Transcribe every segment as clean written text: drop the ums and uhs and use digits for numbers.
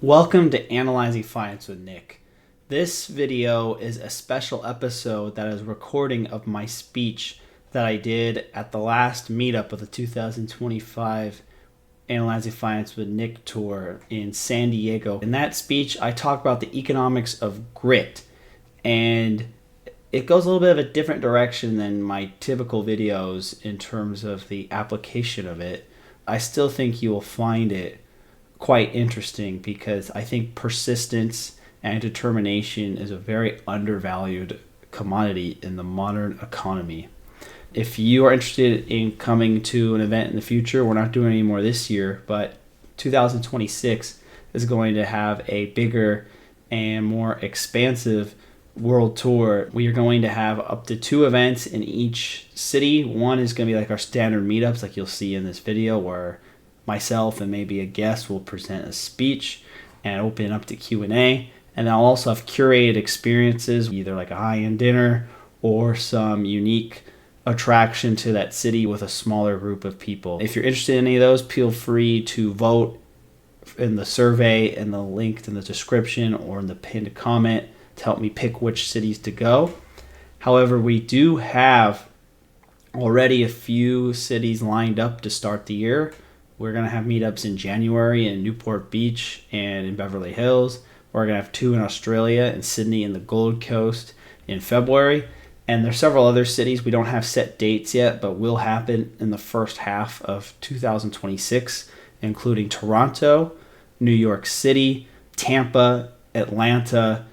Welcome to Analyzing Finance with Nick. This video is a special episode that is a recording of my speech that I did at the last meetup of the 2025 Analyzing Finance with Nick tour in San Diego. In that speech, I talk about the economics of grit, and it goes a little bit of a different direction than my typical videos in terms of the application of it. I still think you will find it quite interesting because I think persistence and determination is a very undervalued commodity in the modern economy. If you are interested in coming to an event in the future, we're not doing any more this year, but 2026 is going to have a bigger and more expansive world tour. We are going to have up to 2 events in each city. One is going to be like our standard meetups, like you'll see in this video, where myself and maybe a guest will present a speech and open up to Q&A. And I'll also have curated experiences, either like a high-end dinner or some unique attraction to that city with a smaller group of people. If you're interested in any of those, feel free to vote in the survey and the link in the description or in the pinned comment to help me pick which cities to go. However, we do have already a few cities lined up to start the year. We're going to have meetups in January in Newport Beach and in Beverly Hills. We're going to have 2 in Australia, in Sydney and the Gold Coast in February. And there's several other cities. We don't have set dates yet, but will happen in the first half of 2026, including Toronto, New York City, Tampa, Atlanta,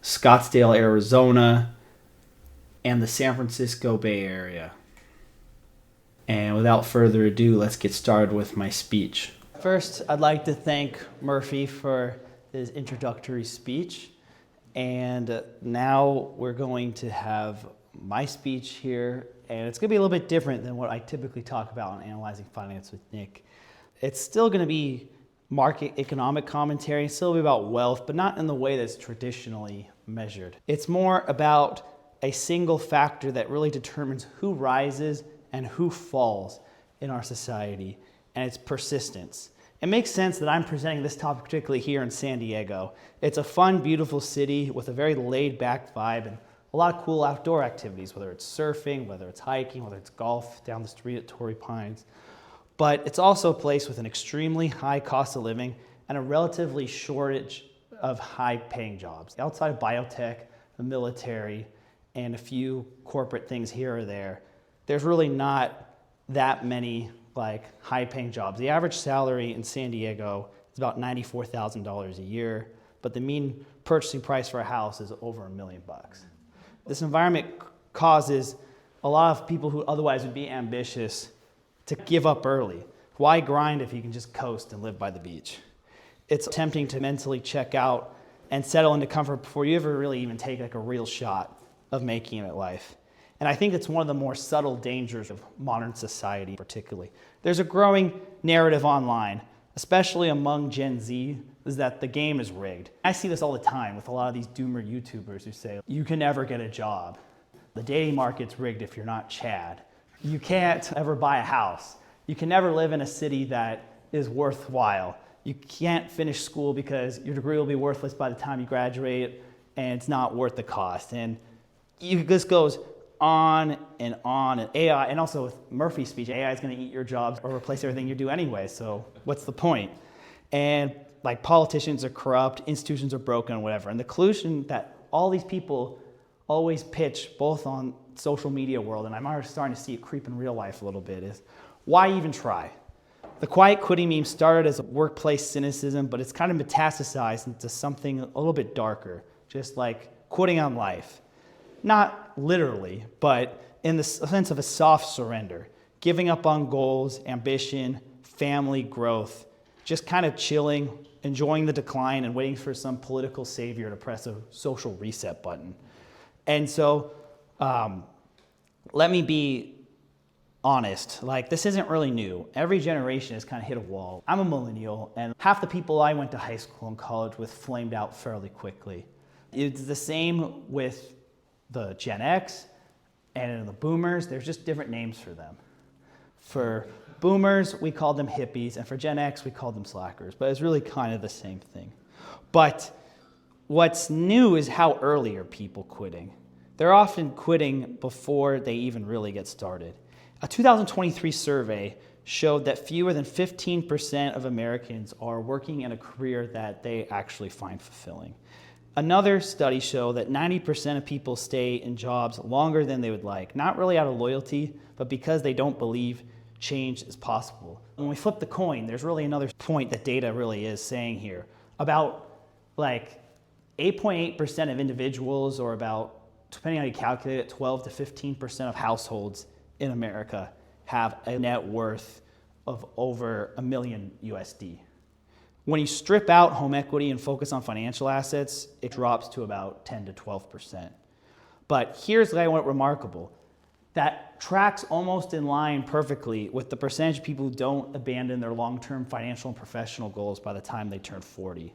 Scottsdale, Arizona, and the San Francisco Bay Area. And without further ado, let's get started with my speech. First, I'd like to thank Murphy for his introductory speech. And now we're going to have my speech here. And it's going to be a little bit different than what I typically talk about on Analyzing Finance with Nick. It's still going to be market economic commentary. It's still be about wealth, but not in the way that's traditionally measured. It's more about a single factor that really determines who rises and who falls in our society, and it's persistence. It makes sense that I'm presenting this topic particularly here in San Diego. It's a fun, beautiful city with a very laid-back vibe and a lot of cool outdoor activities, whether it's surfing, whether it's hiking, whether it's golf down the street at Torrey Pines. But it's also a place with an extremely high cost of living and a relatively shortage of high-paying jobs. Outside of biotech, the military, and a few corporate things here or there, there's really not that many high-paying jobs. The average salary in San Diego is about $94,000 a year, but the mean purchasing price for a house is over $1 million. This environment causes a lot of people who otherwise would be ambitious to give up early. Why grind if you can just coast and live by the beach? It's tempting to mentally check out and settle into comfort before you ever really even take a real shot of making it at life. And I think it's one of the more subtle dangers of modern society particularly. There's a growing narrative online, especially among Gen Z, is that the game is rigged. I see this all the time with a lot of these doomer YouTubers who say, you can never get a job. The dating market's rigged if you're not Chad. You can't ever buy a house. You can never live in a city that is worthwhile. You can't finish school because your degree will be worthless by the time you graduate and it's not worth the cost. And this goes on, and AI, and also with Murphy's speech, AI is going to eat your jobs or replace everything you do anyway, so what's the point? And politicians are corrupt, institutions are broken, whatever. And the collusion that all these people always pitch, both on social media world, and I'm already starting to see it creep in real life a little bit, is why even try? The quiet quitting meme started as a workplace cynicism, but it's kind of metastasized into something a little bit darker, just like quitting on life. Not literally, but in the sense of a soft surrender, giving up on goals, ambition, family, growth, just kind of chilling, enjoying the decline and waiting for some political savior to press a social reset button. And so let me be honest, this isn't really new. Every generation has kind of hit a wall. I'm a millennial, and half the people I went to high school and college with flamed out fairly quickly. It's the same with the Gen X and the boomers. There's just different names for them. For boomers, we call them hippies, and for Gen X, we call them slackers, but it's really kind of the same thing. But what's new is how early are people quitting. They're often quitting before they even really get started. A 2023 survey showed that fewer than 15% of Americans are working in a career that they actually find fulfilling. Another study showed that 90% of people stay in jobs longer than they would like, not really out of loyalty, but because they don't believe change is possible. When we flip the coin, there's really another point that data really is saying here. About 8.8% of individuals, or about, depending on how you calculate it, 12 to 15% of households in America have a net worth of over $1 million USD. When you strip out home equity and focus on financial assets, it drops to about 10 to 12%. But here's what's remarkable. That tracks almost in line perfectly with the percentage of people who don't abandon their long-term financial and professional goals by the time they turn 40.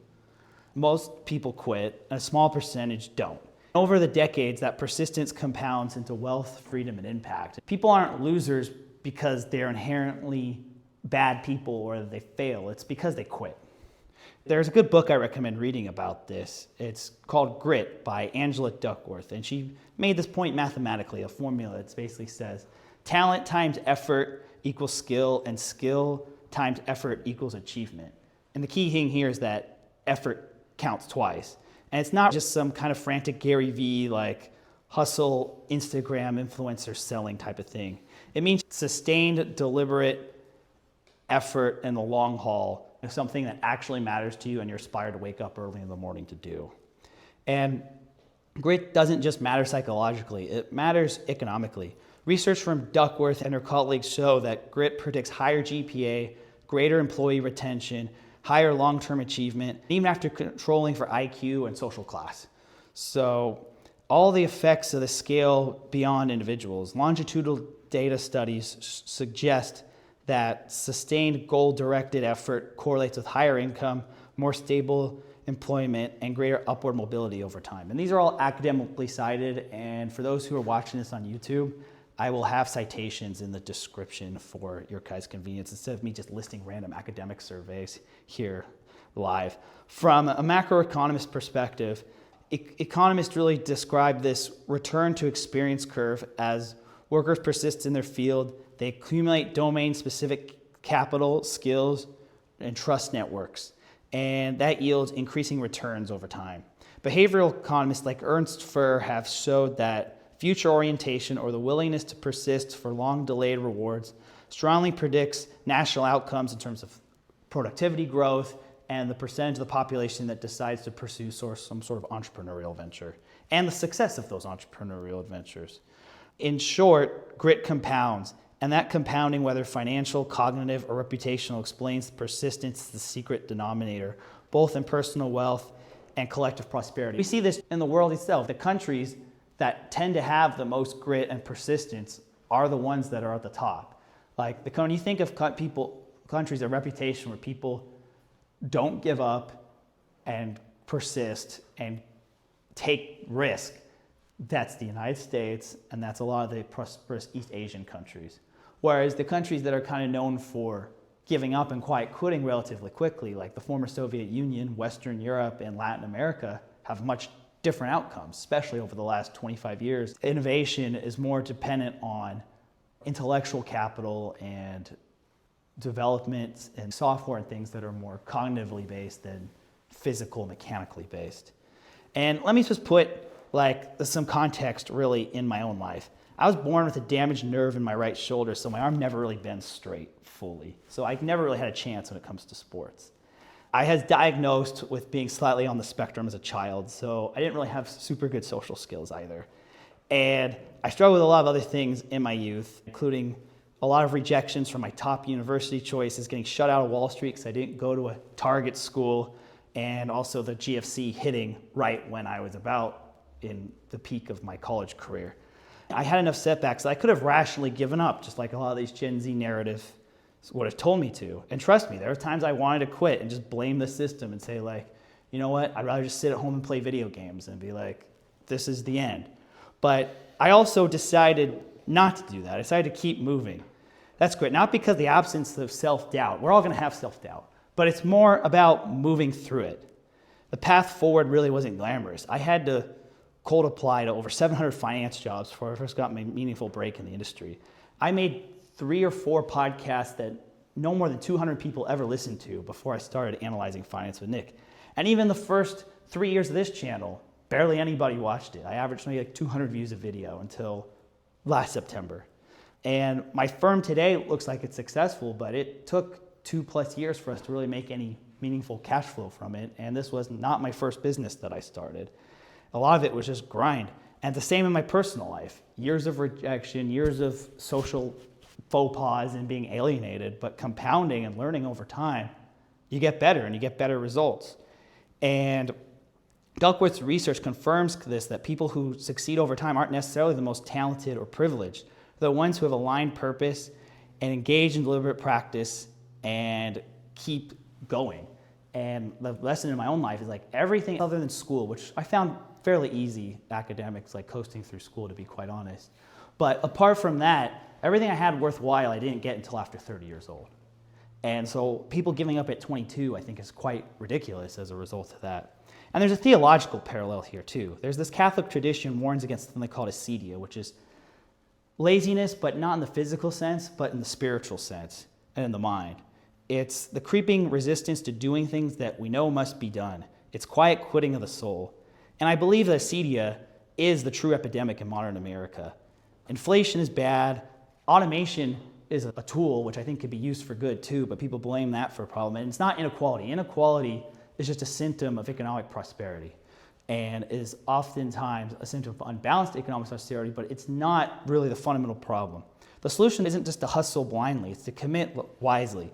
Most people quit, and a small percentage don't. Over the decades, that persistence compounds into wealth, freedom, and impact. People aren't losers because they're inherently bad people or they fail. It's because they quit. There's a good book I recommend reading about this. It's called Grit by Angela Duckworth, and she made this point mathematically, a formula that basically says talent times effort equals skill, and skill times effort equals achievement. And the key thing here is that effort counts twice. And it's not just some kind of frantic Gary Vee, hustle Instagram influencer selling type of thing. It means sustained, deliberate effort in the long haul, something that actually matters to you and you're inspired to wake up early in the morning to do. And grit doesn't just matter psychologically, it matters economically. Research from Duckworth and her colleagues show that grit predicts higher GPA, greater employee retention, higher long-term achievement, even after controlling for IQ and social class. So all the effects of the scale beyond individuals. Longitudinal data studies suggest that sustained goal-directed effort correlates with higher income, more stable employment, and greater upward mobility over time. And these are all academically cited, and for those who are watching this on YouTube, I will have citations in the description for your guys' convenience instead of me just listing random academic surveys here live. From a macroeconomist perspective, economists really describe this return to experience curve as workers persist in their field, they accumulate domain-specific capital, skills, and trust networks, and that yields increasing returns over time. Behavioral economists like Ernst Furr have showed that future orientation, or the willingness to persist for long-delayed rewards, strongly predicts national outcomes in terms of productivity growth and the percentage of the population that decides to pursue some sort of entrepreneurial venture, and the success of those entrepreneurial ventures. In short, grit compounds, and that compounding, whether financial, cognitive, or reputational, explains persistence, the secret denominator, both in personal wealth and collective prosperity. We see this in the world itself. The countries that tend to have the most grit and persistence are the ones that are at the top. When you think of countries of reputation where people don't give up and persist and take risk, that's the United States, and that's a lot of the prosperous East Asian countries. Whereas the countries that are kind of known for giving up and quitting relatively quickly, like the former Soviet Union, Western Europe, and Latin America, have much different outcomes, especially over the last 25 years. Innovation is more dependent on intellectual capital and development and software and things that are more cognitively based than physical, mechanically based. And let me just put some context really in my own life. I was born with a damaged nerve in my right shoulder, so my arm never really bends straight fully. So I never really had a chance when it comes to sports. I was diagnosed with being slightly on the spectrum as a child, so I didn't really have super good social skills either. And I struggled with a lot of other things in my youth, including a lot of rejections from my top university choices, getting shut out of Wall Street because I didn't go to a target school, and also the GFC hitting right when I was about in the peak of my college career. I had enough setbacks that I could have rationally given up, just like a lot of these Gen Z narratives would have told me to. And trust me, there were times I wanted to quit and just blame the system and say you know what, I'd rather just sit at home and play video games and be this is the end. But I also decided not to do that. I decided to keep moving. That's great, not because of the absence of self-doubt. We're all gonna have self-doubt, but it's more about moving through it. The path forward really wasn't glamorous. I had to cold apply to over 700 finance jobs before I first got my meaningful break in the industry. I made 3 or 4 podcasts that no more than 200 people ever listened to before I started analyzing finance with Nick. And even the first 3 years of this channel, barely anybody watched it. I averaged maybe like 200 views a video until last September. And my firm today looks like it's successful, but it took 2+ years for us to really make any meaningful cash flow from it. And this was not my first business that I started. A lot of it was just grind. And the same in my personal life. Years of rejection, years of social faux pas and being alienated, but compounding and learning over time, you get better and you get better results. And Duckworth's research confirms this, that people who succeed over time aren't necessarily the most talented or privileged. They're the ones who have aligned purpose and engage in deliberate practice and keep going. And the lesson in my own life is like everything other than school, which I found fairly easy academics, like coasting through school, to be quite honest. But apart from that, everything I had worthwhile I didn't get until after 30 years old. And so people giving up at 22, I think, is quite ridiculous as a result of that. And there's a theological parallel here too. There's this Catholic tradition warns against something called acedia, which is laziness, but not in the physical sense, but in the spiritual sense and in the mind. It's the creeping resistance to doing things that we know must be done. It's quiet quitting of the soul. And I believe that acedia is the true epidemic in modern America. Inflation is bad. Automation is a tool, which I think could be used for good too, but people blame that for a problem. And it's not inequality. Inequality is just a symptom of economic prosperity and is oftentimes a symptom of unbalanced economic prosperity, but it's not really the fundamental problem. The solution isn't just to hustle blindly, it's to commit wisely.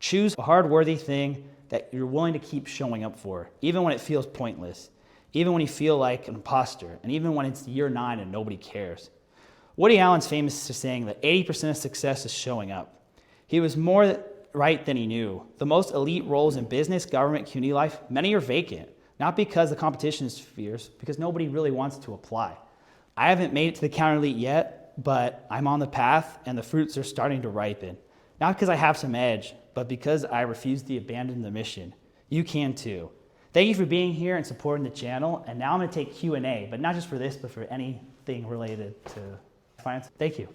Choose a hard-worthy thing that you're willing to keep showing up for, even when it feels pointless, even when you feel like an imposter, and even when it's year 9 and nobody cares. Woody Allen's famous for saying that 80% of success is showing up. He was more right than he knew. The most elite roles in business, government, community life, many are vacant, not because the competition is fierce, because nobody really wants to apply. I haven't made it to the counter elite yet, but I'm on the path and the fruits are starting to ripen. Not because I have some edge, but because I refuse to abandon the mission. You can too. Thank you for being here and supporting the channel. And now I'm going to take Q&A, but not just for this, but for anything related to finance. Thank you.